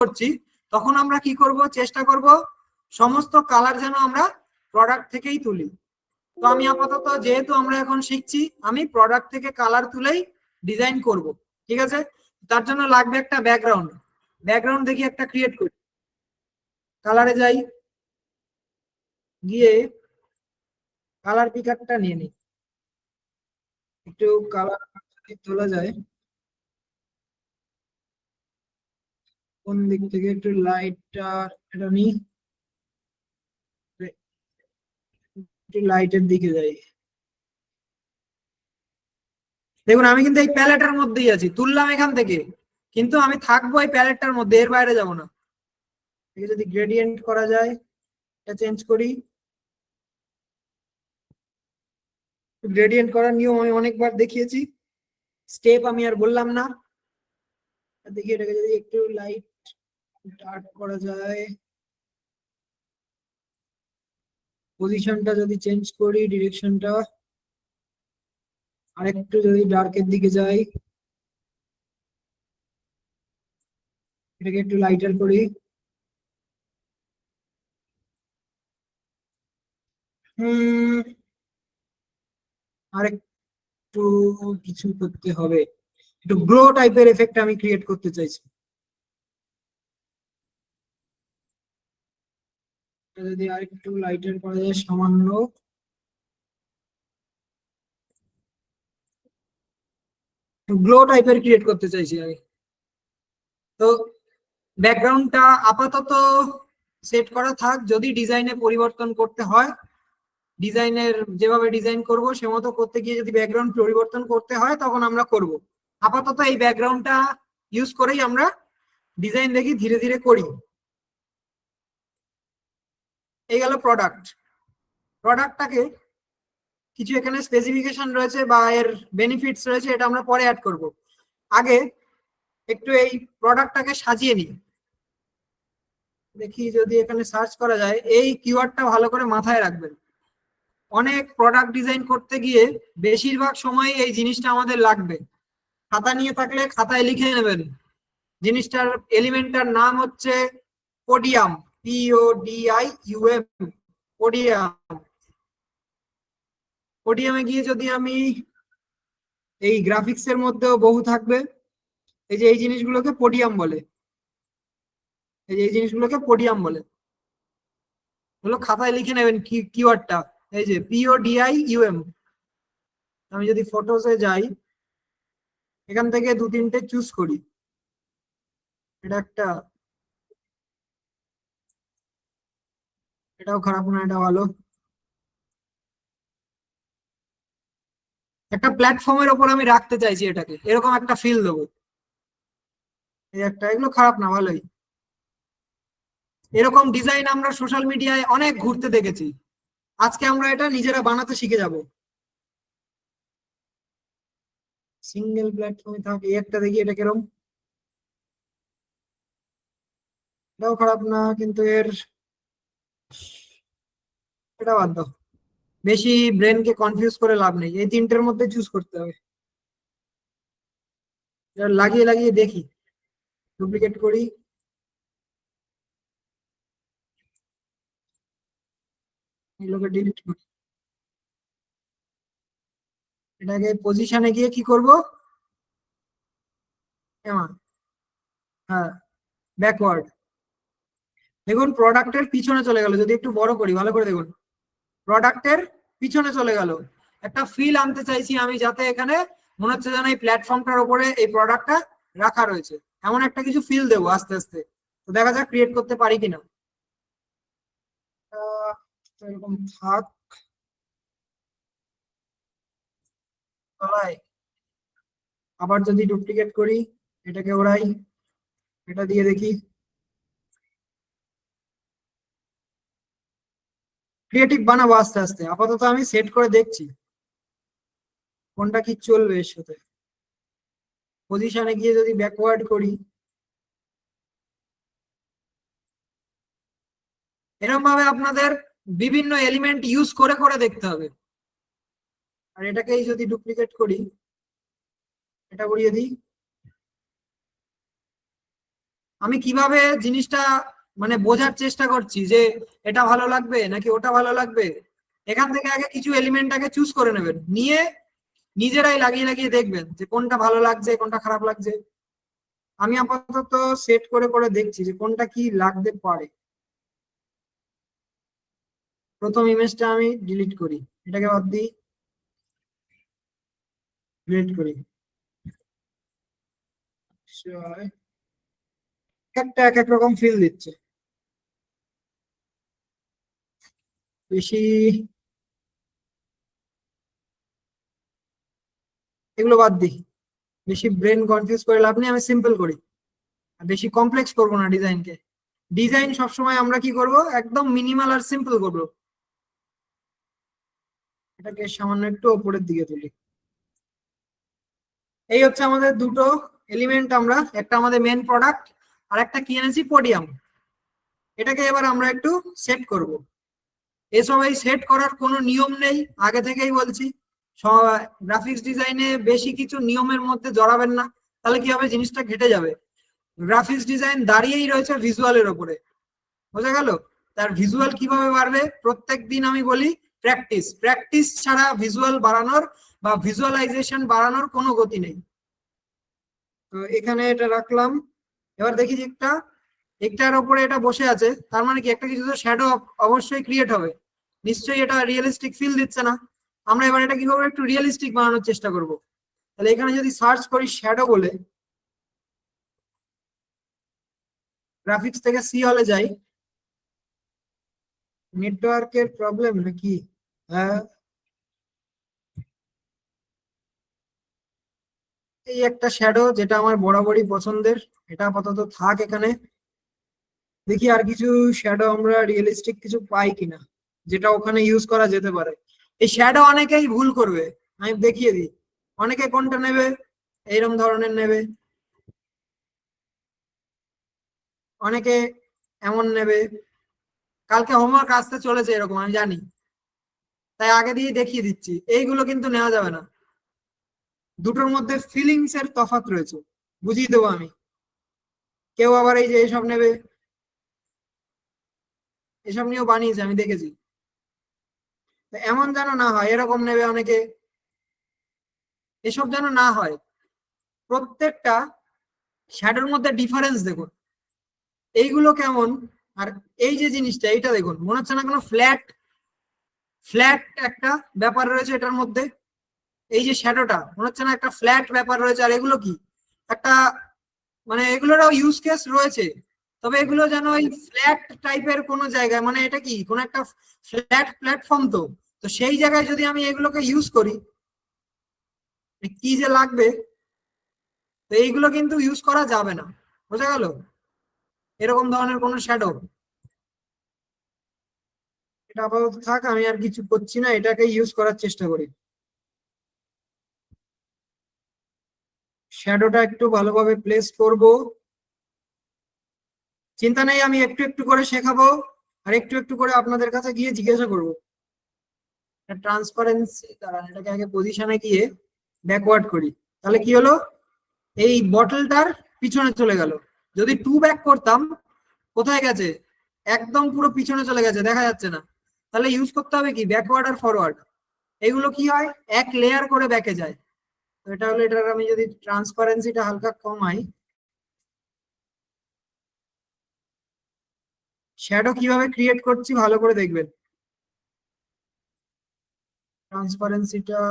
করছি তখন আমরা কি করব, চেষ্টা করব সমস্ত কালার যেন আমরা প্রোডাক্ট থেকেই তুলি। তো আমি আপাতত যেহেতু আমরা এখন শিখছি, আমি প্রোডাক্ট থেকে কালার তুলেই ডিজাইন করব। ঠিক আছে, তার জন্য লাগবে একটা ব্যাকগ্রাউন্ড। ব্যাকগ্রাউন্ড দেখি একটা ক্রিয়েট করি। কালারে যাই, গিয়ে কালার পিকারটা নিয়ে নিই। একটু কালার তোলা যায় কোন দিক থেকে, একটু লাইটটা এটা নিই, একটু লাইটের দিকে যাই। দেখুন আমি কিন্তু এই প্যালেটের মধ্যেই আছি, তুললাম এখান থেকে, কিন্তু আমি থাকবো এই প্যালেটটার মধ্যে, এর বাইরে যাব না। যদি গ্রেডিয়েন্ট করা যায়, এটা চেঞ্জ করি। গ্রেডিয়েন্ট করার নিয়ম আমি অনেকবার দেখিয়েছি, স্টেপ আমি আর বললাম না। দেখি এটাকে যদি একটু লাইট ডার্ক করা যায়, পজিশনটা যদি চেঞ্জ করি, ডিরেকশনটা আরেকটু যদি ডার্কের দিকে যাই, এটাকে একটু লাইটার করি। আরেকটু কিছু করতে হবে, একটু গ্লো টাইপের এফেক্ট আমি ক্রিয়েট করতে চাইছি। যদি আরেকটু লাইটার করা যায় সামান্য, গ্লো টাইপের ক্রিয়েট করতে চাইছি আমি। তো ব্যাকগ্রাউন্ডটা আপাতত সেট করা থাক, যদি ডিজাইনে পরিবর্তন করতে হয়, ডিজাইনের যেভাবে ডিজাইন করব সে মতো করতে গিয়ে যদি ব্যাকগ্রাউন্ড পরিবর্তন করতে হয় তখন আমরা করব। আপাতত এই ব্যাকগ্রাউন্ডটা ইউজ করেই আমরা ডিজাইন দেখি ধীরে ধীরে করি। এই গেল প্রোডাক্ট। প্রোডাক্টটাকে কিছু এখানে স্পেসিফিকেশন রয়েছে বা এর বেনিফিটস রয়েছে, এটা আমরা পরে অ্যাড করব। আগে একটু এই প্রোডাক্টটাকে সাজিয়ে নিই। দেখি যদি এখানে সার্চ করা যায়, এই কিওয়ার্ডটা ভালো করে মাথায় রাখবেন। অনেক প্রোডাক্ট ডিজাইন করতে গিয়ে বেশিরভাগ সময় এই জিনিসটা আমাদের লাগবে। খাতা নিয়ে থাকলে খাতায় লিখে নেবেন, জিনিসটার এলিমেন্টটার নাম হচ্ছে পোডিয়াম, PODIUM, পোডিয়াম। পোডিয়ামে গিয়ে যদি আমি, এই গ্রাফিক্স এর মধ্যেও বহু থাকবে, এই যে এই জিনিসগুলোকে পোডিয়াম বলে, এই যে এই জিনিসগুলোকে পোডিয়াম বলে, হলো খাতায় লিখে নেবেন কি কিওয়ার্ডটা, এই যে PODIUM। আমি যদি ফটোসে যাই, এখান থেকে দু তিনটে চুজ করি, এটা একটা, এটাও খারাপ না, এটা ভালো। একটা প্ল্যাটফর্মের ওপর আমি রাখতে চাইছি এটাকে, এরকম একটা ফিল দেবো। এই একটা, এগুলো খারাপ না, ভালোই। এরকম ডিজাইন আমরা সোশ্যাল মিডিয়ায় অনেক ঘুরতে দেখেছি, আজকে আমরা এটা নিজেরা বানাতে শিখে যাব। সিঙ্গেল প্ল্যাটফর্মে থাকে, এই একটা দেখি এটা কিরকম, এটাও খারাপ না, কিন্তু এর, এটা বাদ দাও, বেশি ব্রেনকে কনফিউজ করে লাভ নেই, এই তিনটের মধ্যে চুজ করতে হবে। এটা লাগিয়ে লাগিয়ে দেখি, ডুপ্লিকেট করি, এগুলোকে ডিলিট করি। এটাকে পজিশনে গিয়ে কি করব, হ্যাঁ, ব্যাকওয়ার্ড। দেখুন প্রোডাক্টের পিছনে চলে গেল, যদি একটু বড় করি ভালো করে দেখুন, প্রোডাক্টের পিছনে চলে গেল। একটা ফিল আনতে চাইছি আমি, যাতে এখানে মনে হচ্ছে যেন এই প্ল্যাটফর্মটার উপরে এই প্রোডাক্টটা রাখা রয়েছে, এমন একটা কিছু ফিল দেবো আস্তে আস্তে। তো দেখা যাক ক্রিয়েট করতে পারি কিনা। তো এরকম থাক তলায়। আবার যদি ডুপ্লিকেট করি, এটাকে ওরাই, এটা দিয়ে দেখি। ক্রিয়েটিভ বানাবো আস্তে আস্তে, আপাতত আমি সেট করে দেখছি কোনটা কি চলবে এর সাথে। পজিশনে গিয়ে যদি ব্যাকওয়ার্ড করি, এরকম ভাবে আপনাদের বিভিন্ন এলিমেন্ট ইউজ করে করে দেখতে হবে। আর এটাকেই যদি ডুপ্লিকেট করি, এটা উড়িয়ে দিই, আমি কিভাবে জিনিসটা মানে বোঝার চেষ্টা করছি যে এটা ভালো লাগবে নাকি ওটা ভালো লাগবে। এখান থেকে আগে কিছু এলিমেন্ট আগে চুজ করে নেবেন, নিয়ে নিজেরাই লাগিয়ে লাগিয়ে দেখবেন যে কোনটা ভালো লাগছে কোনটা খারাপ লাগছে। আমি আপাতত সেট করে করে দেখছি যে কোনটা কি লাগতে পারে। প্রথম ইমেজটা আমি ডিলিট করি, এটাকে বাদ দিই, ডিলিট করি। একটা এক এক রকম ফিল দিচ্ছে। বেশি এগুলো বাদ দিই, বেশি ব্রেন কনফিউজ করে লাভ নেই, আমি সিম্পল করি। আর বেশি কমপ্লেক্স করবো না ডিজাইনকে। ডিজাইন সবসময় আমরা কি করব, একদম মিনিমাল আর সিম্পল করবো। এটাকে সামান্য একটু উপরের দিকে তুলি। এই হচ্ছে আমাদের দুটো এলিমেন্ট, আমরা একটা আমাদের মেন প্রোডাক্ট আর একটা কি এনেছি পোডিয়াম। এটাকে এবার আমরা একটু সেট করব। এসব এই সেট করার কোনো নিয়ম নেই, আগে থেকেই বলছি। গ্রাফিক্স ডিজাইনে বেশি কিছু নিয়মের মধ্যে জড়াবেন না, তাহলে কি হবে, জিনিসটা ঘেটে যাবে। গ্রাফিক্স ডিজাইন দাঁড়িয়েই রয়েছে ভিজুয়ালের ওপরে, বোঝা গেল। তার ভিজুয়াল কিভাবে বাড়বে, প্রত্যেক দিন আমি বলি প্র্যাকটিস। প্র্যাকটিস ছাড়া ভিজুয়াল বাড়ানোর বা ভিজুয়ালাইজেশন বাড়ানোর কোনো গতি নেই। তো এখানে এটা রাখলাম। এবার দেখি যে একটার ওপরে এটা বসে আছে, তার মানে কি একটা কিছু তো শ্যাডো অবশ্যই ক্রিয়েট হবে। নিশ্চয়ই এটা রিয়েলিস্টিক ফিল দিচ্ছে না। আমরা এবার এটা কি করবো, একটু রিয়েলিস্টিক বানানোর চেষ্টা করব। তাহলে এখানে যদি সার্চ করি শ্যাডো বলে, গ্রাফিক্স থেকে সি হলে যাই। নেটওয়ার্কের প্রবলেম নাকি? হ্যাঁ, এই একটা শ্যাডো যেটা আমার বরাবরই পছন্দের, এটা আপাতত থাক এখানে। দেখি আর কিছু শ্যাডো আমরা রিয়েলিস্টিক কিছু পাই কিনা যেটা ওখানে ইউজ করা যেতে পারে। এই শ্যাডো অনেকেই ভুল করবে, আমি দেখিয়ে দিই। অনেকে কোনটা নেবে, এইরকম ধরনের নেবে, অনেকে এমন নেবে। কালকে হোমওয়ার্ক আসতে চলেছে এরকম আমি জানি, তাই আগে দিয়ে দেখিয়ে দিচ্ছি। এইগুলো কিন্তু নেওয়া যাবে না, দুটোর মধ্যে ফিলিংস এর তফাৎ রয়েছে, বুঝিয়ে দেবো আমি। কেউ আবার এই যে এসব নেবে, এসব নিয়েও বানিয়েছে আমি দেখেছি। তো এমন যেন না হয়, এরকম নেবে অনেকে, এসব যেন না হয়। প্রত্যেকটা শ্যাডোর মধ্যে ডিফারেন্স দেখুন, এইগুলো কেমন। আর এই যে জিনিসটা, এইটা দেখুন, মনে হচ্ছে না কোনো ফ্ল্যাট ফ্ল্যাট একটা ব্যাপার রয়েছে এটার মধ্যে। এই যে শ্যাডোটা মনে হচ্ছে না একটা ফ্ল্যাট ব্যাপার রয়েছে। আর এগুলো কি একটা, মানে এগুলোরও ইউজ কেস রয়েছে, তবে এগুলো যেন ওই ফ্ল্যাট টাইপের কোনো জায়গায়, মানে এটা কি কোনো একটা ফ্ল্যাট প্ল্যাটফর্ম। তো তো সেই জায়গায় যদি আমি এগুলোকে ইউজ করি, কি যে লাগবে। তো এইগুলো কিন্তু ইউজ করা যাবে না, বোঝা গেল। এরকম ধরনের কোনো শ্যাডো, এটা আপাতত থাক, আমি আর কিছু করছি না, এটাকে ইউজ করার চেষ্টা করি। শ্যাডোটা একটু ভালোভাবে প্লেস করব, চিন্তা নেই, আমি একটু একটু করে শেখাবো আর একটু একটু করে আপনাদের কাছে গিয়ে জিজ্ঞাসা করবো। ট্রান্সপারেন্সি, দাঁড়ান এটাকে আগে পজিশনে গিয়ে ব্যাকওয়ার্ড করি। তাহলে কি হলো, এই বটলটার পিছনে চলে গেল। যদি টু ব্যাক করতাম, কোথায় গেছে, একদম পুরো পিছনে চলে গেছে, দেখা যাচ্ছে না। তাহলে ইউজ করতে হবে কি, ব্যাকওয়ার্ড আর ফরওয়ার্ড। এগুলো কি হয়, এক লেয়ার করে ব্যাকে যায়। তো এটা হলো, এটার আমি যদি ট্রান্সপারেন্সিটা হালকা কমাই, শ্যাডো কিভাবে ক্রিয়েট করছি ভালো করে দেখবেন। ট্রান্সপারেন্সিটা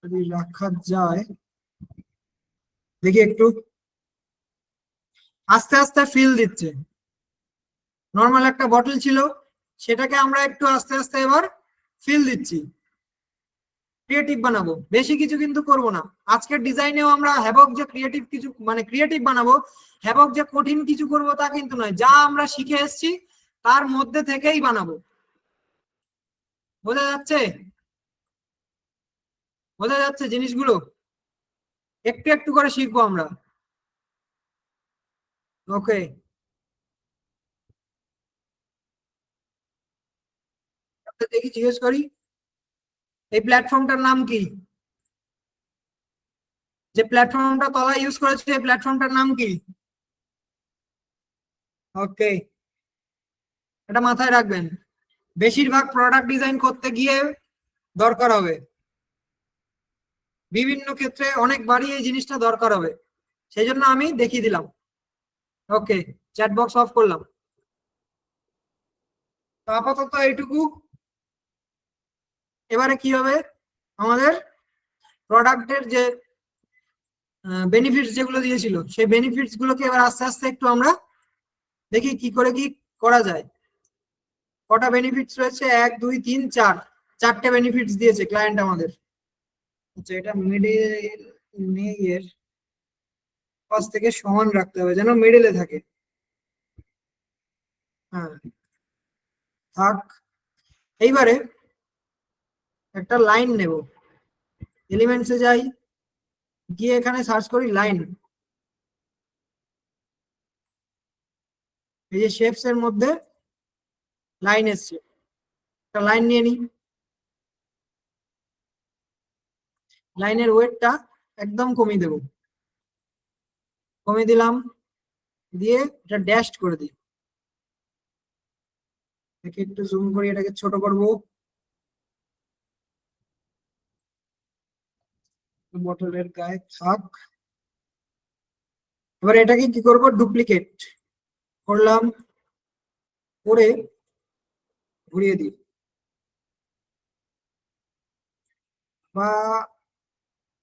যদি রাখা যায়, দেখি একটু আস্তে আস্তে ফিল দিচ্ছে। নর্মাল একটা বটল ছিল, সেটাকে আমরা একটু আস্তে আস্তে এবার ফিল দিচ্ছি। ক্রিয়েটিভ বানাবো, বেশি কিছু কিন্তু করব না। আজকের ডিজাইনেও আমরা হ্যাভক যে ক্রিয়েটিভ কিছু, মানে ক্রিয়েটিভ বানাবো, হ্যাভক যে কঠিন কিছু করব তা কিন্তু নয়। যা আমরা শিখে এসেছি তার মধ্যে থেকেই বানাবো। বোঝা যাচ্ছে, বোঝা যাচ্ছে জিনিসগুলো। একটু একটু করে শিখবো আমরা। ওকে, দেখি জিজ্ঞেস করি, এই প্ল্যাটফর্মটার নাম কি? যে প্ল্যাটফর্মটা তলা ইউজ করেছে এই প্ল্যাটফর্মটার নাম কি? ওকে, এটা মাথায় রাখবেন। বেশিরভাগ প্রোডাক্ট ডিজাইন করতে গিয়ে দরকার হবে, বিভিন্ন ক্ষেত্রে অনেকবারই এই জিনিসটা দরকার হবে, সেই জন্য আমি দেখিয়ে দিলাম। ওকে, চ্যাট বক্স অফ করলাম। তো আপাতত এইটুকু। এবারে কি হবে, আমাদের প্রোডাক্টের যে বেনিফিটস যেগুলো দিয়েছিল সেই বেনিফিটস গুলোকে এবার আস্তে আস্তে একটু আমরা দেখি কি করে কি করা যায়। কটা বেনিফিটস রয়েছে? 1 2 3 4, চারটে বেনিফিটস দিয়েছে ক্লায়েন্ট আমাদের। আচ্ছা, এটা মিডিল এর পাশ থেকে সমান রাখতে হবে, যেন মিডিলে থাকে। হ্যাঁ, থাক। এইবারে একটা লাইন নেব, এলিমেন্টসে যাই, গিয়ে এখানে সার্চ করি লাইন। এই যে শেপস এর মধ্যে লাইন এসছে, একটা লাইন নিয়ে নিই। লাইনের ওয়েটটা একদম কমিয়ে দেব, কমিয়ে দিলাম, দিয়ে এটা ড্যাশড করে দিই। এটাকে একটু জুম করি, এটাকে ছোট করব। বটলের গায়ে থাক। এবার এটাকে কি করব, ডুপ্লিকেট করলাম, করে ঘুরিয়ে দিই, বা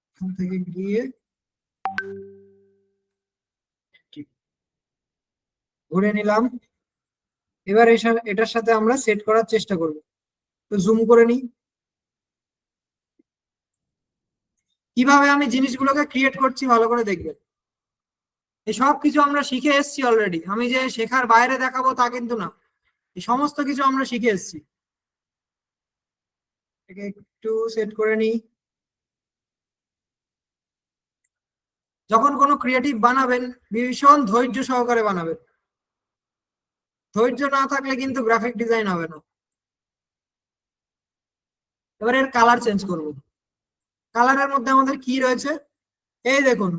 এখান থেকে গিয়ে ঘুরে নিলাম। এবার এটার সাথে আমরা সেট করার চেষ্টা করব। তো জুম করে নিই। কিভাবে আমি জিনিসগুলোকে ক্রিয়েট করছি ভালো করে দেখবেন। এই সব কিছু আমরা শিখে এসেছি অলরেডি, আমি যে শেখার বাইরে দেখাবো তা কিন্তু না, এই সমস্ত কিছু আমরা শিখে এসেছি। এটাকে একটু সেট করে নিই। যখন কোনো ক্রিয়েটিভ বানাবেন ভীষণ ধৈর্য সহকারে বানাবেন, ধৈর্য না থাকলে কিন্তু গ্রাফিক ডিজাইন হবে না। এবার এর কালার চেঞ্জ করব। কালারের মধ্যে আমাদের কি রয়েছে, এই দেখুন,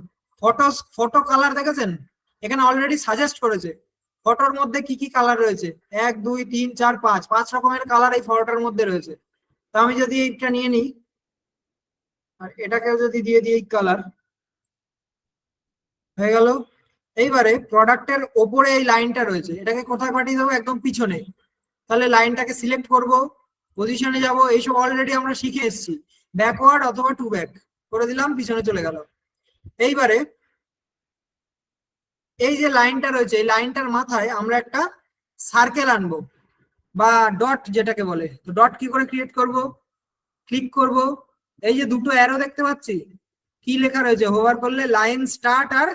ফটো কালার দেখেছেন, এখানে অলরেডি সাজেস্ট করেছে ফটোর মধ্যে কি কি কালার রয়েছে। 1 2 3 4 5, 5 রকমের কালার এই ফটোটার মধ্যে রয়েছে। তো আমি যদি এইটা নিয়ে নিই আর এটাকেও যদি দিয়ে দিই কালার, হয়ে গেল। এইবারে প্রোডাক্টের ওপরে এই লাইনটা রয়েছে, এটাকে কোথায় পাঠিয়ে দেবো, একদম পিছনে। তাহলে লাইনটাকে সিলেক্ট করব, পজিশনে যাব, এইসব অলরেডি আমরা শিখে এসেছি। ব্যাকওয়ার্ড অথবা টু ব্যাক করে দিলাম, পিছনে চলে গেল। এইবারে এই যে লাইনটা রয়েছে এই লাইনটার মাথায় আমরা একটা সার্কেল আনবো, বা ডট যেটাকে বলে। তো ডট কি করে ক্রিয়েট করব, ক্লিক করব, এই যে দুটো অ্যারো দেখতে পাচ্ছি, কি লেখা রয়েছে, হোভার করলে লাইন স্টার্ট আর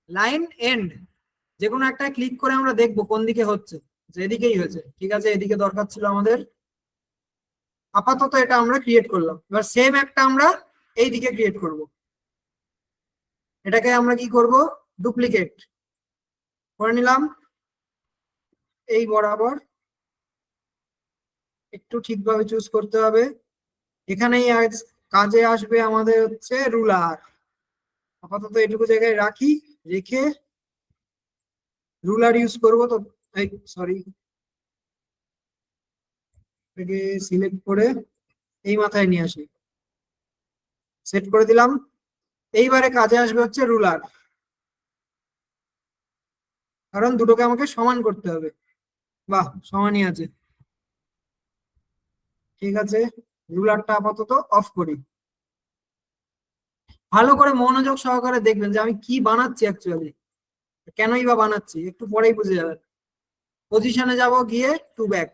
লাইন এন্ড, যে কোনো একটা ক্লিক করে আমরা দেখবো কোন দিকে হচ্ছে। এদিকেই হয়েছে, ঠিক আছে, এদিকে দরকার ছিল আমাদের। আপাতত এটা আমরা ক্রিয়েট করলাম। এবার সেম একটা আমরা এই দিকে ক্রিয়েট করব। এটাকে আমরা কি করব, ডুপ্লিকেট করে নিলাম, এই বরাবর একটু ঠিকভাবে চুজ করতে হবে। এখানেই কাজে আসবে আমাদের হচ্ছে রুলার। আপাতত এটুকু জায়গায় রাখি, রেখে রুলার ইউজ করব। তো সরি, এটাকে সিলেক্ট করে এই মাথায় নিয়ে আসি, সেট করে দিলাম। এইবারে কাজে আসবে হচ্ছে রুলার, কারণ দুটোকে আমাকে সমান করতে হবে। বাহ, সমানই আছে, ঠিক আছে। রুলারটা আপাতত অফ করি। ভালো করে মনোযোগ সহকারে দেখবেন যে আমি কি বানাচ্ছি অ্যাকচুয়ালি, কেনই বা বানাচ্ছি, একটু পরেই বুঝে যাবেন। পজিশনে যাব, গিয়ে টু ব্যাক।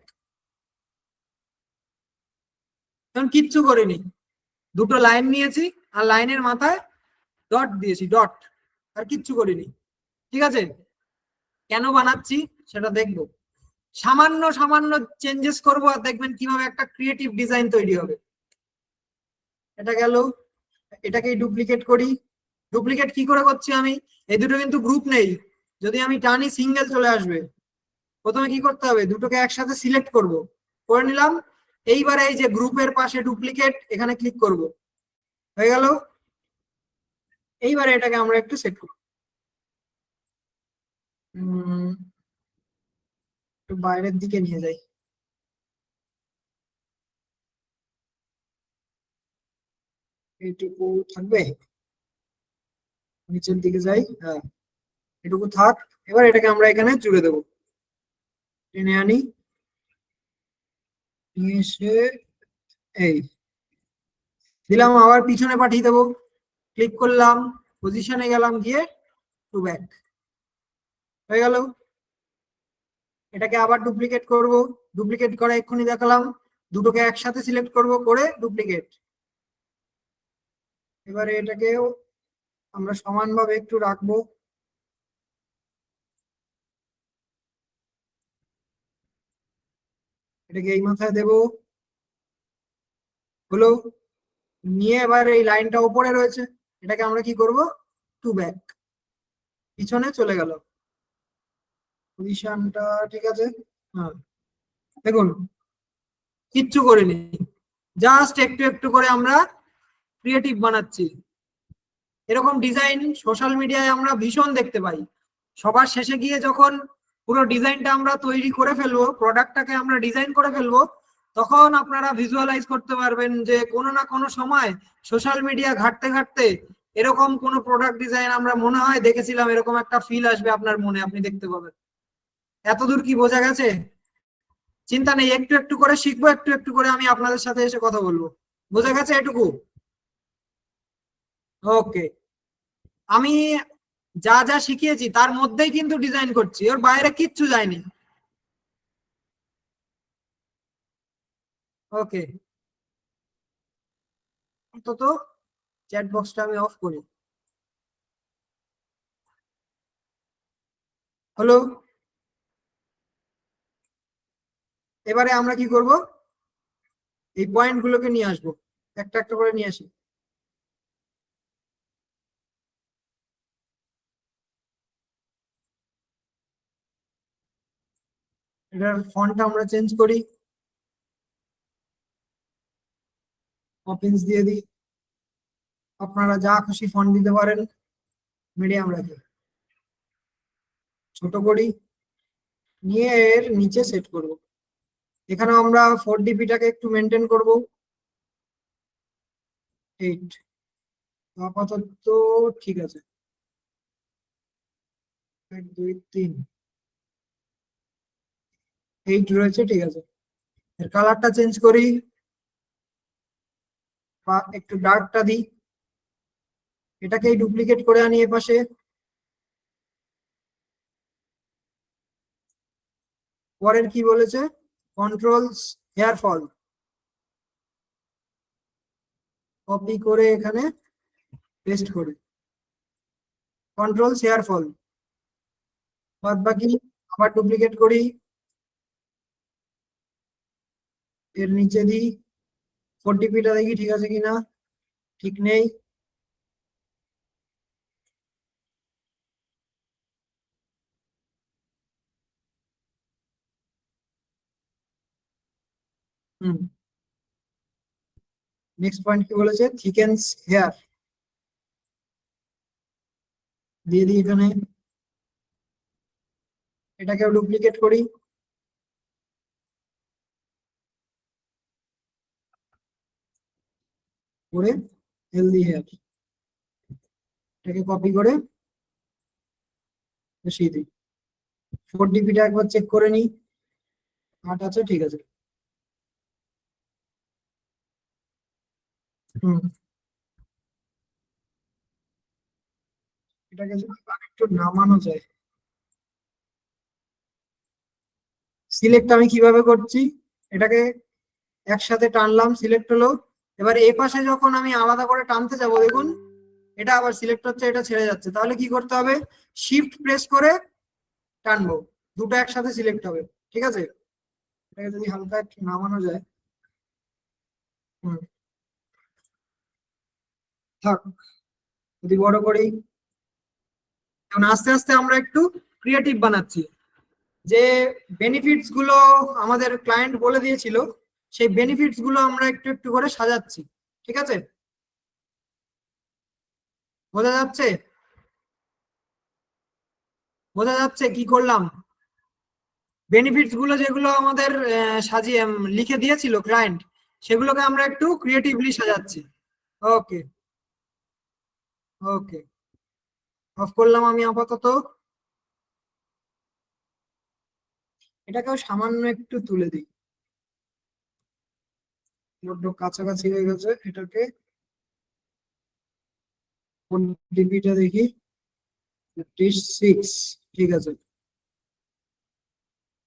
কারণ কিচ্ছু করিনি, দুটো লাইন নিয়েছি আর লাইনের মাথায় ডট দিয়েছি, ডট, আর কিচ্ছু করিনি। ঠিক আছে, কেন বানাচ্ছি সেটা দেখবো। সামান্য সামান্য চেঞ্জেস করবো আর দেখবেন কিভাবে একটা ক্রিয়েটিভ ডিজাইন তৈরি হবে। এটা গেল, এটাকেই ডুপ্লিকেট করি। ডুপ্লিকেট কি করে করছি আমি, এই দুটো কিন্তু গ্রুপ নেই, যদি আমি টানি সিঙ্গেল চলে আসবে। প্রথমে কি করতে হবে, দুটোকে একসাথে সিলেক্ট করব, করে নিলাম। এইবারে এই যে গ্রুপের পাশে ডুপ্লিকেট, এখানে ক্লিক করব, হয়ে গেল। এইবারে এটাকে আমরা একটু সেট করব, একটু বাইরের দিকে নিয়ে যাই। এইটুকু থাকবে, নিচের দিকে যাই, হ্যাঁ এটুকু থাক। এবার এটাকে আমরা এখানে জুড়ে দেবো, টেনে আনি, নিয়ে এসে এই দিলাম, আবার পিছনে পাঠিয়ে দেবো, ক্লিক করলাম, পজিশনে গেলাম, গিয়ে টু ব্যাক হয়ে গেল। এটাকে আবার ডুপ্লিকেট করব, ডুপ্লিকেট করা এক্ষুনি দেখালাম, দুটোকে একসাথে সিলেক্ট করব, করে ডুপ্লিকেট। এবারে এটাকেও আমরা সমানভাবে একটু রাখবো, এটাকে এই মাথায় দেব, হলো। নিয়ে এবার এই লাইনটা উপরে রয়েছে, এটাকে আমরা কি করব, টু ব্যাক, পিছনে চলে গেল, পজিশনটা ঠিক আছে। হ্যাঁ দেখুন, কিচ্ছু করিনি, জাস্ট একটু একটু করে আমরা ক্রিয়েটিভ বানাচ্ছি। এরকম ডিজাইন সোশ্যাল মিডিয়ায় আমরা ভীষণ দেখতে পাই। সবার শেষে গিয়ে যখন পুরো ডিজাইনটা আমরা তৈরি করে ফেলবো, প্রোডাক্টটাকে আমরা ডিজাইন করে ফেলবো, তখন আপনারা ভিজুয়ালাইজ করতে পারবেন যে কোনো না কোনো সময় সোশ্যাল মিডিয়া ঘাঁটতে ঘাঁটতে এরকম কোনো প্রোডাক্ট ডিজাইন আমরা মনে হয় দেখেছিলাম, এরকম একটা ফিল আসবে আপনার মনে, আপনি দেখতে পাবেন। এতদূর কি বোঝা গেছে? চিন্তা নেই, একটু একটু করে শিখবো, একটু একটু করে আমি আপনাদের সাথে এসে কথা বলবো। বোঝা গেছে এটুকু? ওকে। আমি যা যা শিখিয়েছি তার মধ্যেই কিন্তু ডিজাইন করছি, ওর বাইরে কিচ্ছু যায়নি। ওকে, অন্তত চ্যাট বক্সটা আমি অফ করি, হলো। এবারে আমরা কি করব, এই পয়েন্ট গুলোকে নিয়ে আসবো, একটা একটা করে নিয়ে আসি। এটার ফন্টটা আমরা চেঞ্জ করি, অপেন্স দিয়ে দিই, আপনারা যা খুশি ফন্ট দিতে পারেন, মিডিয়াম রাখি, ছোট করি, নিয়ে এর নিচে সেট করব। এখানে আমরা 4 ডিপিটাকে একটু মেনটেন করব, 8 আপাতত ঠিক আছে, 1 2 3 8 রয়েছে, ঠিক আছে। এর কালারটা চেঞ্জ করি, বা একটু ডার্কটা দিই, এটাকে ডুপ্লিকেট করে আনি এ পাশে, পরের কি বলেছে, কন্ট্রোলস হেয়ার ফল, কপি করে এখানে পেস্ট করি, কন্ট্রোলস হেয়ার ফল, বাদ বাকি আবার ডুপ্লিকেট করি, এর নিচে দিই, 4 ডিপিটা দেখি ঠিক আছে কিনা, ঠিক নেই, হুম। নেক্সট পয়েন্ট কি বলেছে, থিকেন্স হেয়ার, দিয়ে দিই এখানে, এটাকেও ডুপ্লিকেট করি, করে হেলদি হেয়ার, এটাকে কপি করে বসিয়ে দিই। 4 ডিপিটা একবার চেক করে নিই, 8 আছে, ঠিক আছে। হুম, এটাকে যদি একটু নামানো যায়, সিলেক্ট আমি কিভাবে করছি, এটাকে একসাথে টানলাম, সিলেক্ট হলো। এবার এই পাশে যখন আমি আলাদা করে টানতে যাব, দেখুন এটা আবার সিলেক্ট হচ্ছে, এটা ছেড়ে যাচ্ছে, তাহলে কি করতে হবে, শিফট প্রেস করে টানবো, দুটো একসাথে সিলেক্ট হবে, ঠিক আছে। এটাকে যদি হালকা একটু নামানো যায়, হুম, থাক, যদি বড় করি, এখন আস্তে আস্তে আমরা একটু ক্রিয়েটিভ বানাচ্ছি, যে বেনিফিটস গুলো আমাদের ক্লায়েন্ট বলে দিয়েছিল, সেই বেনিফিটস গুলো আমরা একটু একটু করে সাজাচ্ছি, ঠিক আছে। বোঝা যাচ্ছে? বোঝা যাচ্ছে কি করলাম? বেনিফিটস গুলো যেগুলো আমাদের সাজিয়ে লিখে দিয়েছিল ক্লায়েন্ট, সেগুলোকে আমরা একটু ক্রিয়েটিভলি সাজাচ্ছি। ওকে। ওকে, অফ করলাম আমি আপাতত। এটাকেও সামান্য একটু তুলে দিই, বড্ড কাছাকাছি হয়ে গেছে এটাকে। ডিপিটা দেখি, 56। ঠিক আছে,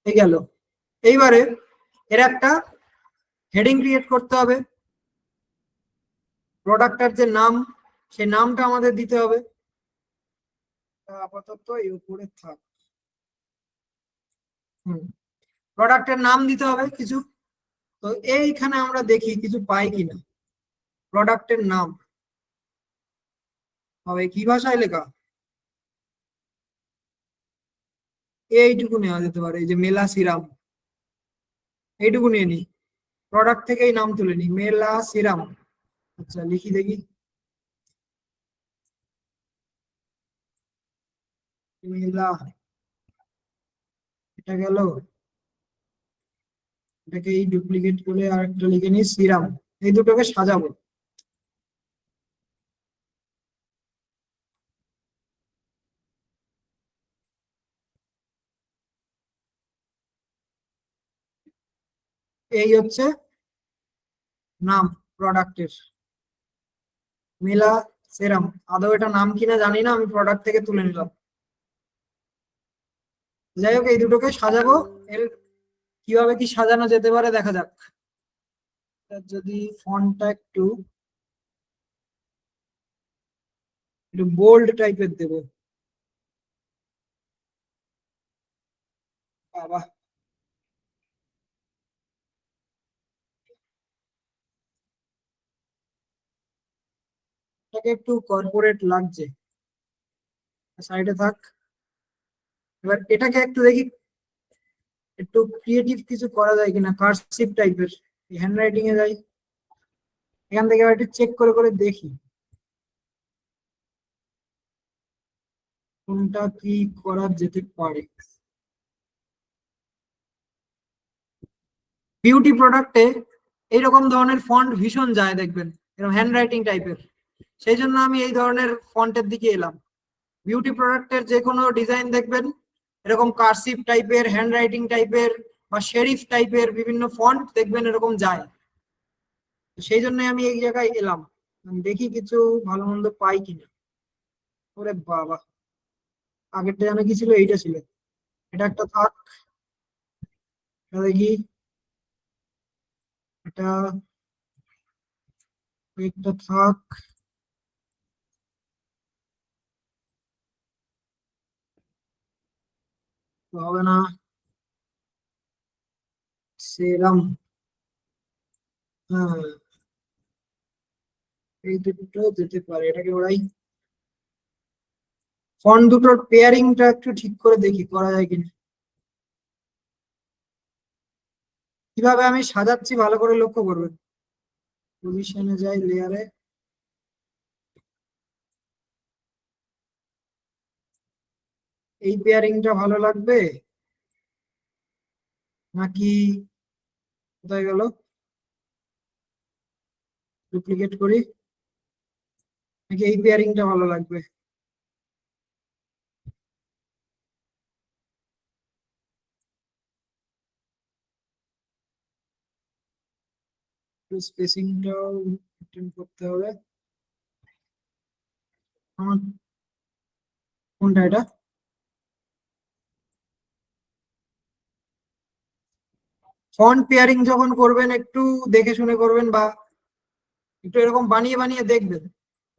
এই গেল। এইবারে এর একটা হেডিং ক্রিয়েট করতে হবে। প্রোডাক্টের যে নাম, সেই নামটা আমাদের দিতে হবে। আপাতত এই উপরে থাক। হুম, প্রোডাক্টের নাম দিতে হবে কিছু। তো এইখানে আমরা দেখি কিছু পাই কিনা। প্রোডাক্টের নাম হবে কি ভাষায় লেখা? এইটুকু নেওয়া যেতে পারে, এই যে মেলা সিরাম, এইটুকু নিয়ে নি। প্রোডাক্ট থেকেই নাম তুলে নি, মেলা সিরাম। আচ্ছা, লিখি দেখি। মেলা, এটা গেল। এটাকে এই ডুপ্লিকেট করে আর একটা লিখে নি, সিরাম। এই দুটোকে সাজাবো। এই হচ্ছে নাম প্রোডাক্টের, মেলা সেরাম। আদৌ এটা নাম কিনা জানি না, আমি প্রোডাক্ট থেকে তুলে নিলাম। যাই হোক, এই দুটোকে সাজাবো। এর কিভাবে কি সাজানো যেতে পারে দেখা যাক। এটার যদি ফন্টটা একটু একটু বোল্ড টাইপের দেবো। বাবা, এটাকে একটু কর্পোরেট লাগছে, সাইডে থাক। এবার এটাকে একটু দেখি, একটু ক্রিয়েটিভ কিছু করা যায় কিনা, কার্সিভ টাইপের। হ্যান্ড রাইটিং এ যাই, এখান থেকে এবার একটু চেক করে করে দেখি কোনটা কি করা যেতে পারে। বিউটি প্রোডাক্টে এইরকম ধরনের ফন্ট ভীষণ যায় দেখবেন, এরকম হ্যান্ড রাইটিং টাইপের। সেই জন্য আমি এই ধরনের ফন্টের দিকে এলাম। বিউটি প্রোডাক্টের যে কোনো ডিজাইন দেখবেন এরকম কার্সিভ টাইপের, হ্যান্ড রাইটিং টাইপের বা শেরিফ টাইপের বিভিন্ন ফন্ট দেখবেন এরকম যায়। সেই জন্য আমি এই জায়গায় এলাম, আমি দেখি কিছু ভালো মন্দ পাই কিনা। ওরে বাবা, আগেরটা জানা কি ছিল, এইটা ছিল। এটা একটা থাক। এটা দেখি, এটা একটা থাক। তো হবে না, সেরাম। হ্যাঁ, এই দুটো যেতে পারে, এটাকে ওরাই। ফন্ট দুটোর পেয়ারিংটা একটু ঠিক করে দেখি করা যায় কিনা। কিভাবে আমি সাজাচ্ছি ভালো করে লক্ষ্য করবেন। পজিশনে যাই, লেয়ারে। এই পেয়ারিংটা ভালো লাগবে নাকি, কোথায় গেল, ডুপ্লিকেট করি, নাকি এই পেয়ারিংটা ভালো লাগবে? স্পেসিংটাও মেনটেন করতে হবে আমার। কোনটা এটা? ফন্ট পেয়ারিং যখন করবেন একটু দেখে শুনে করবেন, বা একটু এরকম বানিয়ে বানিয়ে দেখবেন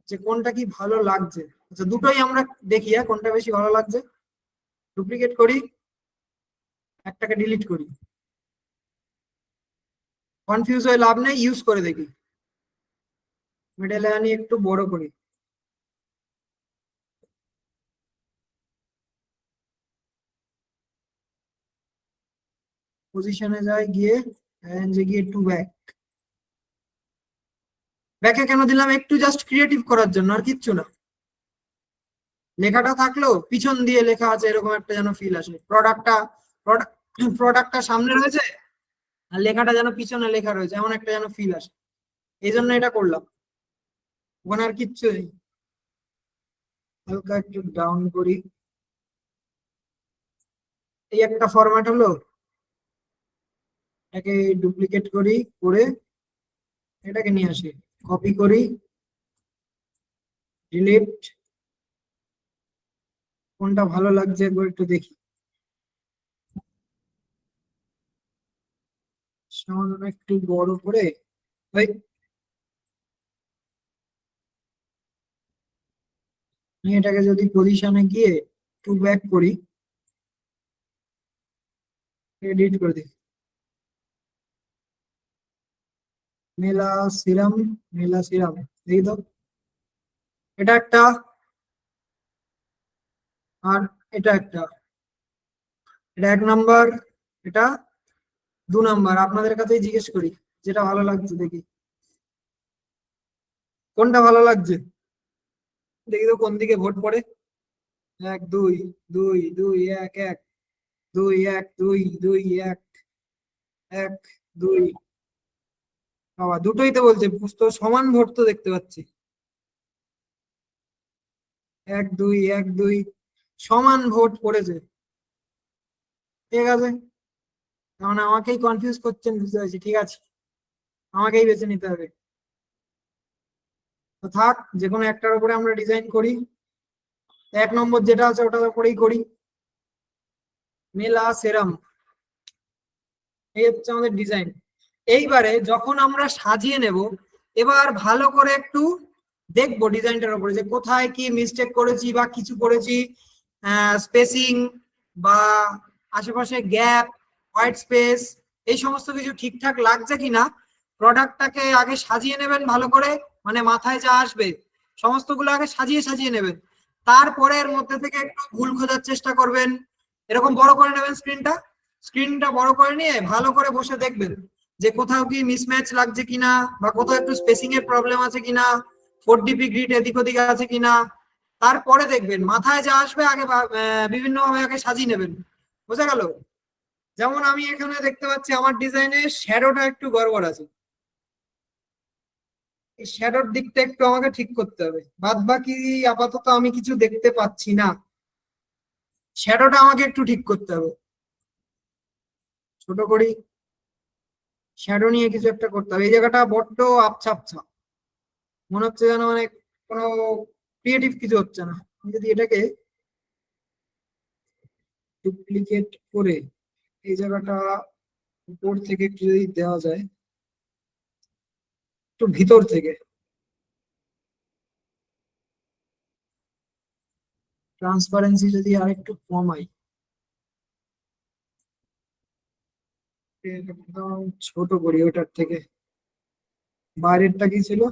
যে কোনটা কি ভালো লাগছে। আচ্ছা, দুটোই আমরা দেখি কোনটা বেশি ভালো লাগছে। ডুপ্লিকেট করি, একটাকে ডিলিট করি। কনফিউজ হয়ে লাভ নেই, ইউজ করে দেখি। মিডলে আনি, একটু বড় করি। পজিশনে যাই, গিয়ে যে গিয়ে টু ব্যাক। ব্যাকে কেন দিলাম? একটু জাস্ট ক্রিয়েটিভ করার জন্য, আর কিচ্ছু না। লেখাটা থাকলো পিছন দিয়ে লেখা আছে এরকম একটা যেন ফিল আসে। প্রোডাক্টটা সামনে রয়েছে আর লেখাটা যেন পিছনে লেখা রয়েছে, এমন একটা যেন ফিল আসে। এই জন্য এটা করলাম। ওখানে আর কিচ্ছু নেই। হালকা একটু ডাউন করি। এই একটা ফরম্যাট হলো, এটাকে ডুপ্লিকেট করি, করে এটাকে নিয়ে আসি, কপি করি, ডিলিট। কোনটা ভালো লাগছে একবার একটু দেখি। সামান্য একটু বড় করে ওই এটাকে যদি পজিশনে গিয়ে একটু ব্যাক করি, এডিট করে দিই, মেলা সিরাম, মেলা সিরাম, দেখি তো। এটা একটা, আর এটা একটা। এটা 1 নাম্বার, এটা 2 নাম্বার। আপনাদের কাছেই জিজ্ঞেস করি, যেটা ভালো লাগছে দেখি। কোনটা ভালো লাগছে দেখি তো, কোন দিকে ভোট পড়ে। 1 2, 2 2 1 1, 2 1 2 2 1, 1 2। বাবা, দুটোই তো বলছে, তো সমান ভোট তো দেখতে পাচ্ছি। 1 2 1 2, সমান ভোট পড়েছে। ঠিক আছে, মানে আমাকেই কনফিউজ করছেন, বুঝতে পারছি। ঠিক আছে, আমাকেই বেছে নিতে হবে। তো থাক, যে কোনো একটার উপরে আমরা ডিজাইন করি। 1 নম্বর যেটা আছে ওটার উপরেই করি, মেলা সেরাম। এই হচ্ছে আমাদের ডিজাইন। এইবারে যখন আমরা সাজিয়ে নেব, এবার ভালো করে একটু দেখবো ডিজাইনটার উপরে যে কোথায় কি মিস্টেক করেছি বা কিছু করেছি, স্পেসিং বা আশেপাশে গ্যাপ, হোয়াইট স্পেস, এই সমস্ত কিছু ঠিকঠাক লাগছে কিনা। প্রোডাক্টটাকে আগে সাজিয়ে নেবেন ভালো করে, মানে মাথায় যা আসবে সমস্তগুলো আগে সাজিয়ে সাজিয়ে নেবেন। তারপরে এর মধ্যে থেকে একটু ভুল খোঁজার চেষ্টা করবেন। এরকম বড় করে নেবেন স্ক্রিনটা, স্ক্রিনটা বড় করে নিয়ে ভালো করে বসে দেখবেন যে কোথাও কি মিসম্যাচ লাগছে কিনা, বা কোথাও একটু স্পেসিং এর প্রবলেম আছে কিনা, 4DP গ্রিড এদিক ওদিকে আছে কিনা। তারপরে দেখবেন মাথায় যা আসবে আগে বিভিন্ন ভাবে আগে সাজিয়ে নেবেন। বোঝা গেল? যেমন আমি এখানে দেখতে পাচ্ছি আমার ডিজাইনে শ্যাডোটা একটু গড়বড় আছে, এই শ্যাডোর দিকটা একটু আমাকে ঠিক করতে হবে। বাদ বাকি আপাতত আমি কিছু দেখতে পাচ্ছি না, শ্যাডোটা আমাকে একটু ঠিক করতে হবে। ছোট করি, শ্যাডো নিয়ে কিছু একটা করতে হবে। এই জায়গাটা বড্ড আবছা আবছা মনে হচ্ছে, যেন মানে কোনো ক্রিয়েটিভ কিছু হচ্ছে না। আমি যদি এটাকে ডুপ্লিকেট করে এই জায়গাটা উপর থেকে একটু যদি দেওয়া যায়, একটু ভিতর থেকে ট্রান্সপারেন্সি যদি আর একটু কমাই, একদম ছোট করি ওটার থেকে। বাইরেরটা কি ছিল,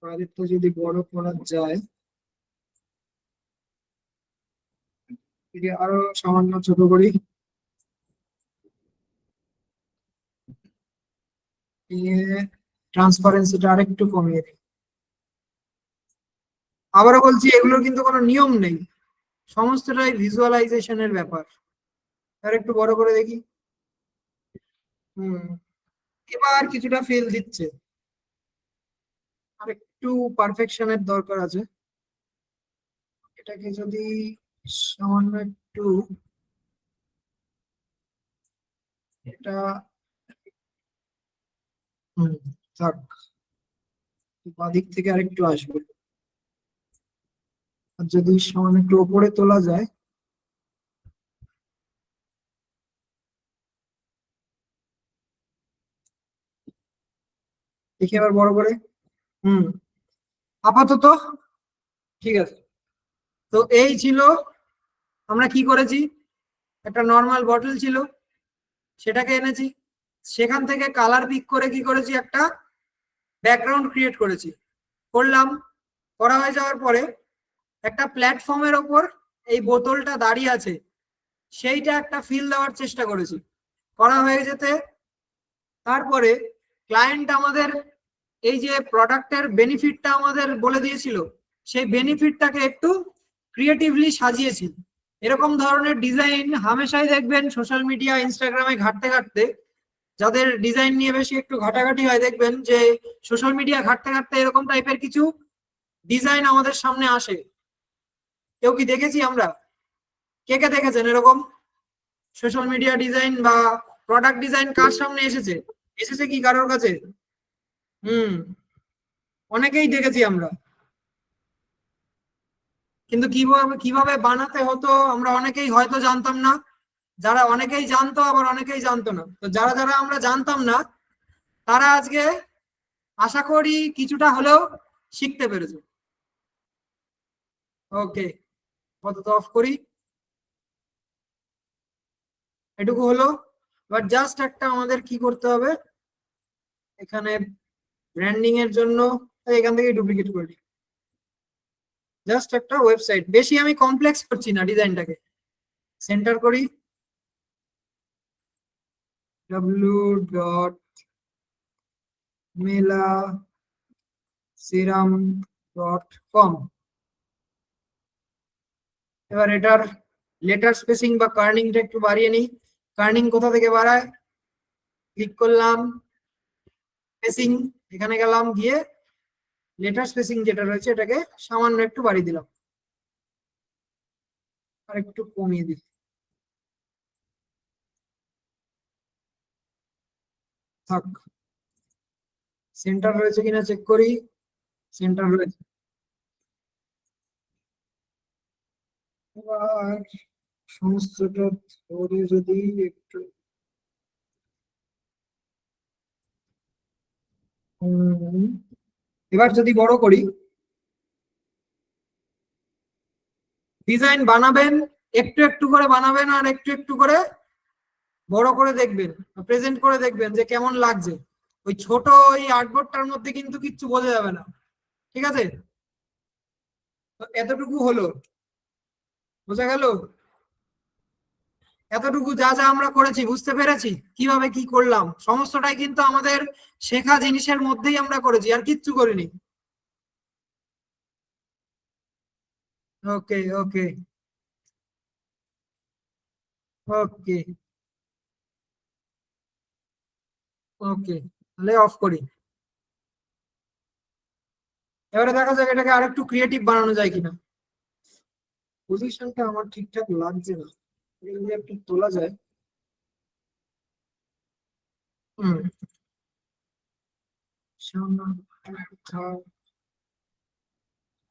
বাইরেরটা যদি বড় করা যায়, এটি আরো সামান্য ছোট করি, দিয়ে ট্রান্সপারেন্সিটা আরেকটু কমিয়ে দিই। আবারও বলছি, এগুলোর কিন্তু কোনো নিয়ম নেই, সমস্তটাই ভিজুয়ালাইজেশনের ব্যাপার। আর একটু বড় করে দেখি। হুম, এবার কিছুটা ফিল দিচ্ছে। আর একটু পারফেকশনের দরকার আছে। এটাকে যদি সামান্য একটু, এটা, হুম, থাক, বাদিক থেকে আরেকটু আসবে। আর যদি সামান্য একটু ওপরে তোলা যায়, দেখি আবার বড় করে। হুম, আপাতত ঠিক আছে। তো এই ছিল, আমরা কি করেছি, একটা নর্মাল বটল ছিল, সেটাকে এনেছি, সেখান থেকে কালার পিক করে কি করেছি, একটা ব্যাকগ্রাউন্ড ক্রিয়েট করেছি। করলাম, করা হয়ে যাওয়ার পরে একটা প্ল্যাটফর্মের ওপর এই বোতলটা দাঁড়িয়ে আছে সেইটা একটা ফিল দেওয়ার চেষ্টা করেছি। করা হয়ে যেতে তারপরে ক্লায়েন্ট আমাদের এই যে প্রোডাক্টের বেনিফিটটা আমাদের বলে দিয়েছিল, সেই বেনিফিটটাকে একটু ক্রিয়েটিভলি সাজিয়েছি। এরকম ধরনের ডিজাইন হামেশাই দেখবেন সোশ্যাল মিডিয়া ইনস্টাগ্রামে ঘাঁটতে ঘাঁটতে, যাদের ডিজাইন নিয়ে বেশি একটু ঘাটাঘাটি হয়, দেখবেন যে সোশ্যাল মিডিয়া ঘাঁটতে ঘাঁটতে এরকম টাইপের কিছু ডিজাইন আমাদের সামনে আসে। কেউ কি দেখেছি আমরা? কে কে দেখেছেন এরকম সোশ্যাল মিডিয়া ডিজাইন বা প্রোডাক্ট ডিজাইন? কার সামনে এসেছে? এসেছে কি কারোর কাছে? হুম, অনেকেই দেখেছি আমরা। কিন্তু কিভাবে কিভাবে বানাতে হতো আমরা অনেকেই হয়তো জানতাম না। যারা অনেকেই জানতো আবার অনেকেই জানতো না, তো যারা যারা আমরা জানতাম না তারা আজকে আশা করি কিছুটা হলেও শিখতে পেরেছে। ওকে, আপাতত অফ করি। এটুকু হলো। বাট জাস্ট একটা আমাদের কি করতে হবে এখানে ব্র্যান্ডিং এর জন্য, এখান থেকে ডুপ্লিকেট করে দিই। জাস্ট একটা ওয়েবসাইট, বেশি আমি কমপ্লেক্স করছি না ডিজাইনটাকে। সেন্টার করি, www.melaseram.com। এবার এটার লেটার স্পেসিং বা কার্নিংটা একটু বাড়িয়ে নিই। কার্নিং কোথা থেকে বাড়ায়? ক্লিক করলাম, স্পেসিং, এখানে গেলাম, গিয়ে লেটার স্পেসিং যেটা রয়েছে এটাকে সামান্য একটু বাড়িয়ে দিলাম, আর একটু কমিয়ে দিই, থাক। সেন্টার রয়েছে কিনা চেক করি, সেন্টার রয়েছে। এবার সমস্তটা ধরে যদি একটু এবার যদি বড় করি, ডিজাইন বানাবেন একটু একটু করে বানাবেন আর একটু একটু করে বড় করে দেখবেন, প্রেজেন্ট করে দেখবেন যে কেমন লাগছে। ওই ছোট ওই আর্টবোর্ডটার মধ্যে কিন্তু কিচ্ছু বোঝা যাবে না, ঠিক আছে? তো এতটুকু হলো, বোঝা গেল? এতটুকু যা যা আমরা করেছি বুঝতে পেরেছি কিভাবে কি করলাম, সমস্তটাই কিন্তু আমাদের শেখা জিনিসের মধ্যেই আমরা করেছি, আর কিচ্ছু করিনি। ওকে ওকে ওকে ওকে, তাহলে অফ করি। এবারে দেখা যাক এটাকে আরেকটু ক্রিয়েটিভ বানানো যায় কিনা। পজিশনটা আমার ঠিকঠাক লাগছে না, এটা যদি একটু তোলা যায়। হুম,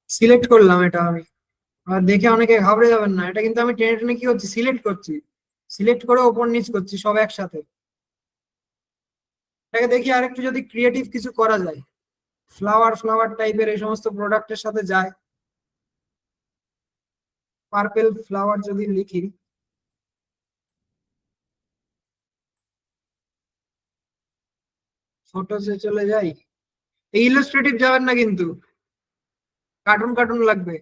সিলেক্ট করলাম এটা আমি। আর দেখে অনেকে ঘাবড়ে যাবেন না, এটা কিন্তু আমি টেনে টেনে কি করছি, সিলেক্ট করছি। সিলেক্ট করে ওপর নিচ করছি সব একসাথে। এটাকে দেখি আরেকটু যদি ক্রিয়েটিভ কিছু করা যায়, ফ্লাওয়ার ফ্লাওয়ার টাইপের এই সমস্ত প্রোডাক্টের সাথে যায়। পার্পেল ফ্লাওয়ার যদি লিখি, ফটোসে চলে যাই। এই ইলাস্ট্রেটিভ যাবেন না কিন্তু, কার্টুন কার্টুন লাগবে।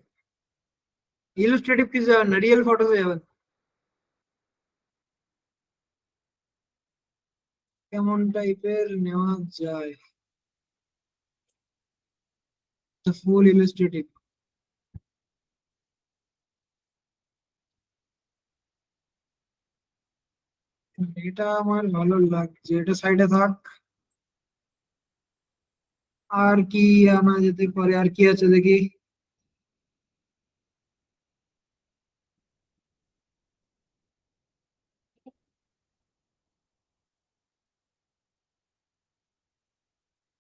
ইলাস্ট্রেটিভ কিছু যাবেন না, রিয়েল ফটোসে যাবেন। কেমন টাইপের নেওয়া যায়? ফুল ইলাস্ট্রেটিভ, এটা আমার ভালো লাগছে, এটা সাইডে থাক। আর কি আনা যেতে পারে, আর কি আছে দেখি।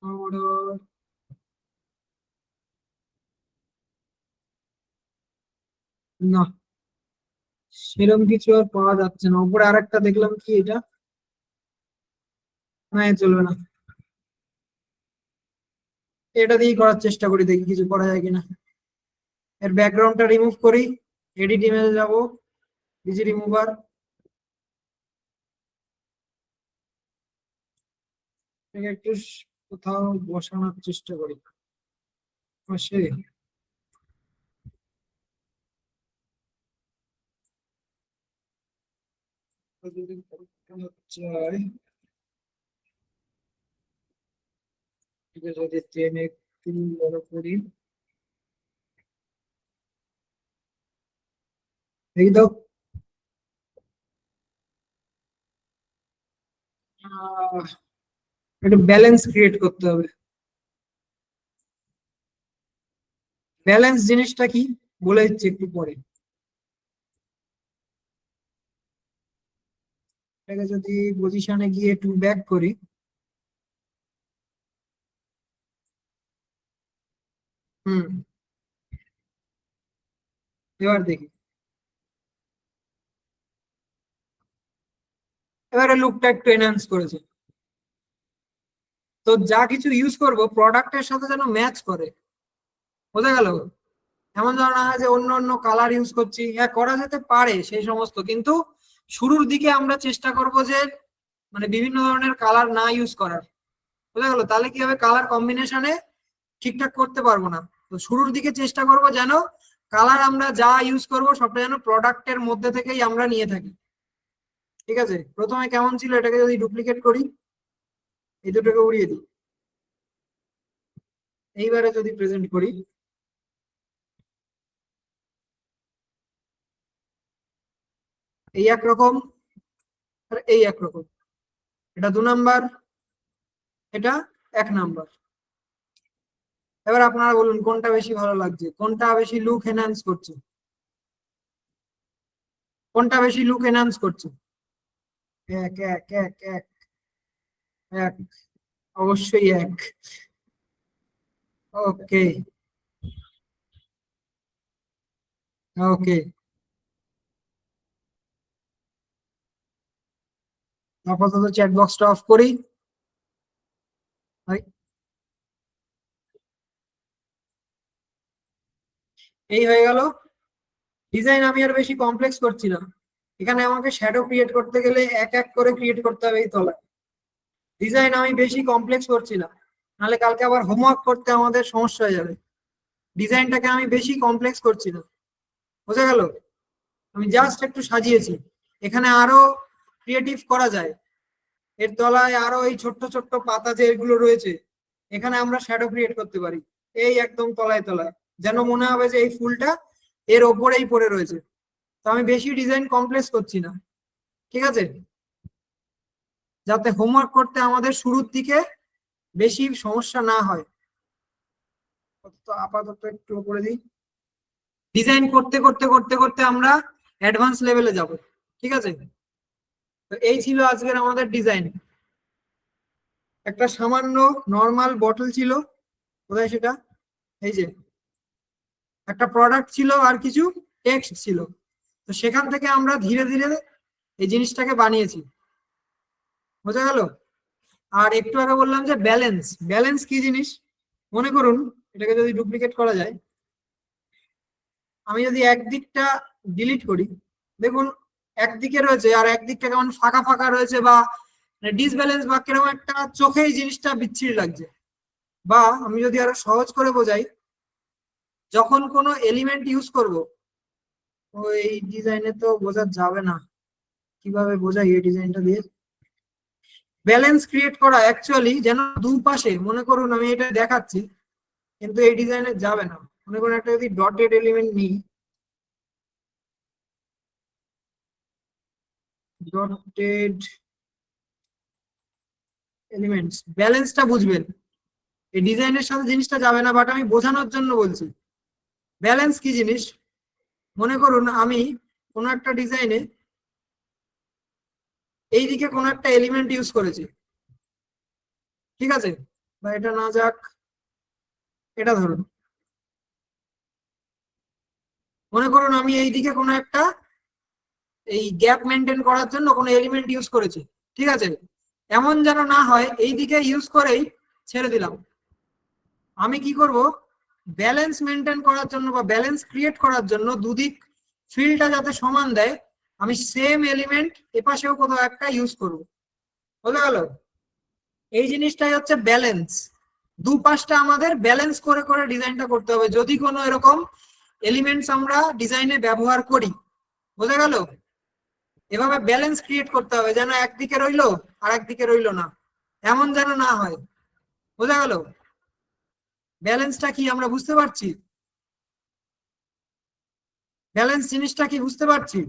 আমার না, সেরকম কিছু আর পাওয়া যাচ্ছে না। উপরে আরেকটা দেখলাম, কি এটা? না, এ চলবে না। এটা দিয়েই করার চেষ্টা করি, দেখি কিছু করা যায় কিনা। এর ব্যাকগ্রাউন্ডটা রিমুভ করি, এডিট ইমেজে যাব, ইজি রিমুভার, একটু কোথাও বসানোর চেষ্টা করি পাশে। যদি বসানো যায়, এটা যদি টেনে একটু বড় করি, এই তো একটু ব্যালেন্স ক্রিয়েট করতে হবে। ব্যালেন্স জিনিসটা কি বলে দিচ্ছি একটু পরে। এটাকে যদি পজিশনে গিয়ে একটু ব্যাক করি, হুম, এবার দেখি। এবারে লুকটা একটু এনহ্যান্স করেছে। তো যা কিছু ইউজ করব প্রোডাক্টের সাথে যেন ম্যাচ করে, বোঝা গেল? এমন ধরো না যে অন্য অন্য কালার ইউজ করছি, হ্যাঁ করা যেতে পারে সেই সমস্ত, কিন্তু শুরুর দিকে আমরা চেষ্টা করব যে মানে বিভিন্ন ধরনের কালার না ইউজ করার, বোঝা গেল? তাহলে কি হবে, কালার কম্বিনেশনে ঠিকঠাক করতে পারবো না। তো শুরুর দিকে চেষ্টা করব যেন কালার আমরা যা ইউজ করব সবটা যেন প্রোডাক্টের মধ্যে থেকেই আমরা নিয়ে থাকি। ঠিক আছে, প্রথমে কেমন ছিল, এটাকে যদি ডুপ্লিকেট করি, এই দুটোকে উড়িয়ে দিই, এইবারে যদি প্রেজেন্ট করি, এই একরকম আর এই একরকম। এটা 2 নাম্বার, এটা 1 নাম্বার। এবার আপনারা বলুন কোনটা বেশি ভালো লাগছে, কোনটা বেশি লুক এনহ্যান্স করছে, কোনটা বেশি লুক এনহ্যান্স করছে? এক এক এক এক এক, অবশ্যই এক। ওকে, ওকে। আপাতত চ্যাট বক্সটা অফ করি। এই এই হয়ে গেল ডিজাইন। আমি আর বেশি কমপ্লেক্স করছি না। এখানে আমাকে শ্যাডো ক্রিয়েট করতে গেলে এক এক করে ক্রিয়েট করতে হবে এই তলায়। ডিজাইন আমি বেশি কমপ্লেক্স করছি না, নাহলে কালকে আবার হোমওয়ার্ক করতে আমাদের সমস্যা হয়ে যাবে। ডিজাইনটাকে আমি বেশি কমপ্লেক্স করছি না, বোঝা গেল? আমি জাস্ট একটু সাজিয়েছি। এখানে আরো ক্রিয়েটিভ করা যায়। এর তলায় আরো এই ছোট্ট ছোট্ট পাতা যে এগুলো রয়েছে, এখানে আমরা শ্যাডো ক্রিয়েট করতে পারি। এই একদম তলায় তলায় যেন মনে হবে যে এই ফুলটা এর ওপরেই পড়ে রয়েছে। তো আমি বেশি ডিজাইন কমপ্লেক্স করছি না, ঠিক আছে, যাতে হোমওয়ার্ক করতে আমাদের শুরুর দিকে বেশি সমস্যা না হয়। তো আপাতত একটু করে দিই। ডিজাইন করতে করতে করতে করতে আমরা অ্যাডভান্স লেভেলে যাব, ঠিক আছে? তো এই ছিল আজকের আমাদের ডিজাইন। একটা সামান্য নর্মাল বটল ছিল, কোথায় সেটা, এই যে একটা প্রোডাক্ট ছিল আর কিছু টেক্সট ছিল। তো সেখান থেকে আমরা ধীরে ধীরে এই জিনিসটাকে বানিয়েছি, বোঝা গেল? আর একটু আগে বললাম যে ব্যালেন্স, ব্যালেন্স কি জিনিস, মনে করুন এটাকে যদি ডুপ্লিকেট করা যায়, আমি যদি একদিকটা ডিলিট করি, দেখুন একদিকে রয়েছে আর একদিকটা কেমন ফাঁকা ফাঁকা রয়েছে, বা ডিসব্যালেন্স, বা কিরকম একটা চোখে এই জিনিসটা বিচ্ছিরি লাগছে। বা আমি যদি আরো সহজ করে বোঝাই, যখন কোনো এলিমেন্ট ইউজ করব, ওই ডিজাইনে তো বোঝা যাবে না, কিভাবে বোঝাই এই ডিজাইনটা দিয়ে। ব্যালেন্স ক্রিয়েট করা অ্যাকচুয়ালি যেন দুপাশে, মনে করুন আমি এটা দেখাচ্ছি কিন্তু এই ডিজাইনে যাবে না। মনে করুন একটা যদি ডটেড এলিমেন্ট নিই, ডটেড এলিমেন্টস, ব্যালেন্সটা বুঝবেন, এই ডিজাইনের সাথে জিনিসটা যাবে না, বাট আমি বোঝানোর জন্য বলছি। ব্যালেন্স কি জিনিস, মনে করুন আমি কোনো একটা ডিজাইনে এইদিকে কোনো একটা এলিমেন্ট ইউজ করেছি, ঠিক আছে, বা এটা না যাক, এটা ধরুন, মনে করুন আমি এইদিকে কোনো একটা এই গ্যাপ মেনটেন করার জন্য কোনো এলিমেন্ট ইউজ করেছি, ঠিক আছে? এমন যেন না হয় এইদিকে ইউজ করেই ছেড়ে দিলাম। আমি কি করব, ব্যালেন্স মেনটেন করার জন্য বা ব্যালেন্স ক্রিয়েট করার জন্য দুদিক ফিল্ডটা যাতে সমান দেয়, আমি সেম এলিমেন্ট এপাশেও কোথাও একটা ইউজ করব, বুঝা গেল? এই জিনিসটাই হচ্ছে ব্যালেন্স। দুপাশটা আমাদের ব্যালেন্স করে করে ডিজাইনটা করতে হবে যদি কোনো এরকম এলিমেন্টস আমরা ডিজাইনে ব্যবহার করি, বোঝা গেল? এভাবে ব্যালেন্স ক্রিয়েট করতে হবে যেন একদিকে রইলো আর একদিকে রইলো না, এমন যেন না হয়, বোঝা গেল? ব্যালেন্সটা কি আমরা বুঝতে পারছি? ব্যালেন্স জিনিসটা কি বুঝতে পারছি?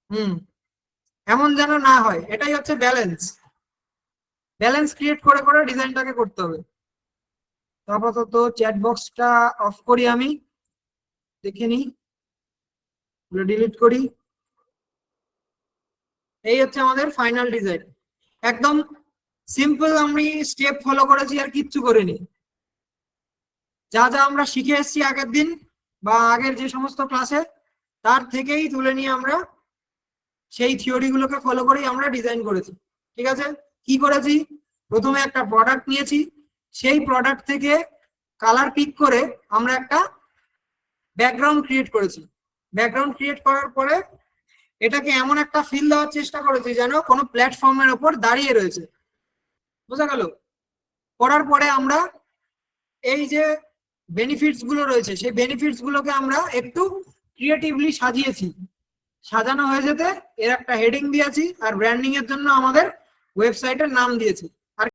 হুম, এমন যেন না হয়, এটাই হচ্ছে ব্যালেন্স। ব্যালেন্স ক্রিয়েট করে করে ডিজাইনটাকে করতে হবে। তো আপাতত চ্যাট বক্সটা অফ করি, আমি দেখে নিই, ডিলিট করি। এই হচ্ছে আমাদের ফাইনাল ডিজাইন। একদম সিম্পল, আমি স্টেপ ফলো করেছি আর কিচ্ছু করিনি। যা যা আমরা শিখে এসেছি আগের দিন বা আগের যে সমস্ত ক্লাসে, তার থেকেই তুলে নিয়ে আমরা সেই থিওরি গুলোকে ফলো করেই আমরা ডিজাইন করেছি। ঠিক আছে, কি করেছি? প্রথমে একটা প্রোডাক্ট নিয়েছি, সেই প্রোডাক্ট থেকে কালার পিক করে আমরা একটা ব্যাকগ্রাউন্ড ক্রিয়েট করেছি। ব্যাকগ্রাউন্ড ক্রিয়েট করার পরে এটাকে এমন একটা ফিল দেওয়ার চেষ্টা করেছি যেন কোনো প্ল্যাটফর্মের ওপর দাঁড়িয়ে রয়েছে। বোঝা গেল? করার পরে আমরা এই যে বেনিফিটস গুলো রয়েছে, সেই বেনিফিটস গুলোকে আমরা একটু ক্রিয়েটিভলি সাজিয়েছি। সাজানো হয়ে যেতে এর একটা হেডিং দিয়েছি, আর ব্র্যান্ডিং এর জন্য আমাদের ওয়েবসাইটের নাম দিয়েছি। আর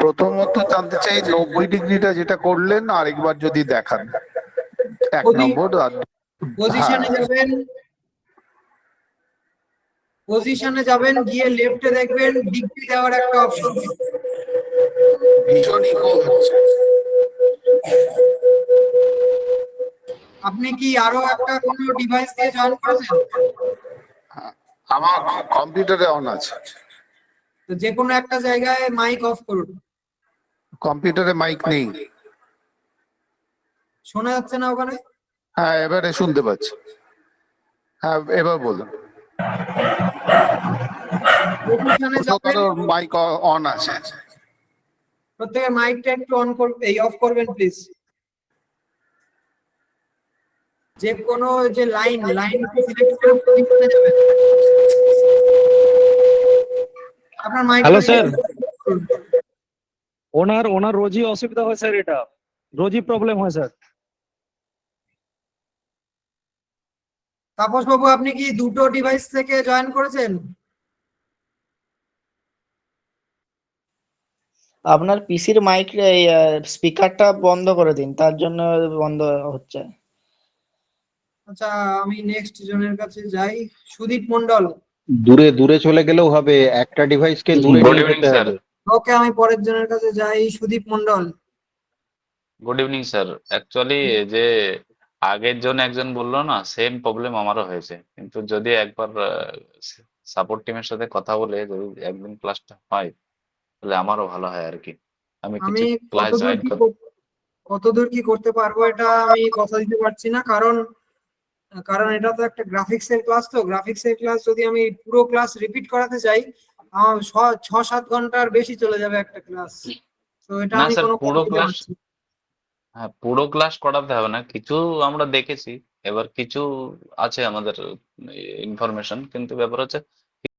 প্রথমত জানতে চাই 90 ডিগ্রিটা যেটা করলেন আরেকবার যদি দেখান, 1 নম্বর। আর হ্যাঁ, পজিশনে যাবেন, পজিশনে যাবেন, গিয়ে লেফটে দেখবেন ডিগ্রি দেওয়ার একটা অপশন। ভীষণ ইকো হচ্ছে। আপনি কি আরো একটা কোনো ডিভাইস দিয়ে জয়েন করেছেন? আমার কম্পিউটারে অন আছে। তো যে কোনো একটা জায়গায় মাইক অফ করুন। কম্পিউটারে মাইক নেই। শোনা যাচ্ছে না ওখানে? হ্যাঁ, এবারে শুনতে পাচ্ছি। হ্যাঁ, এবার বলুন। পজিশনে অন্য যাবেন, কারোর মাইক অন আছে? প্রত্যেকের মাইকটা একটু অন করবে, এই অফ করবেন প্লিজ। যে কোনো যে লাইনকে সিলেক্ট করে পজিশনে যাবেন। আপনার মাইকটা হ্যালো স্যার, করুন। ওনার ওনার রোজই অসুবিধা হয় স্যার, এটা রোজই প্রবলেম হয় স্যার। তাপস বাবু, আপনি কি দুটো ডিভাইস থেকে জয়েন করেছেন? আপনার পিসির মাইক স্পিকারটা বন্ধ করে দিন, তার জন্য বন্ধ হচ্ছে। আচ্ছা, আমি নেক্সট জনের কাছে যাই। সুদীপ মন্ডল। দূরে দূরে চলে গেলেও হবে, একটা ডিভাইসকে দূরে গুড নিয়ে ইভিনিং যেতে স্যার। হবে। ওকে, আমি পরের জনের কাছে যাই। Sudip Mondal. Good evening sir. Actually যে আগের জন একজন বললো না, সেম প্রবলেম আমারও হয়েছে, কিন্তু যদি একবার সাপোর্ট টিমের সাথে কথা বলে যদি একদিন ক্লাসটা হয় তাহলে আমারও ভালো হয় আর কি। আমি আমি কিছু ক্লাস জয়েন কর। কতদূর কি করতে পারবো এটা আমি কথা দিতে পারছি না, কারণ কারণ এটা তো একটা গ্রাফিক্স এর ক্লাস। তো গ্রাফিক্স এর ক্লাস যদি আমি পুরো ক্লাস রিপিট করাতে চাই, আমার 6-7 ঘন্টার বেশি চলে যাবে একটা ক্লাস। তো এটা না আমি স্যার, কোনো কথা পুরো দিতে ক্লাস, পারছি না। হ্যাঁ পুরো ক্লাস করাতে হবে না, কিছু আমরা দেখেছি। এবার কিছু আছে আমাদের ইনফরমেশন, কিন্তু ব্যাপার হচ্ছে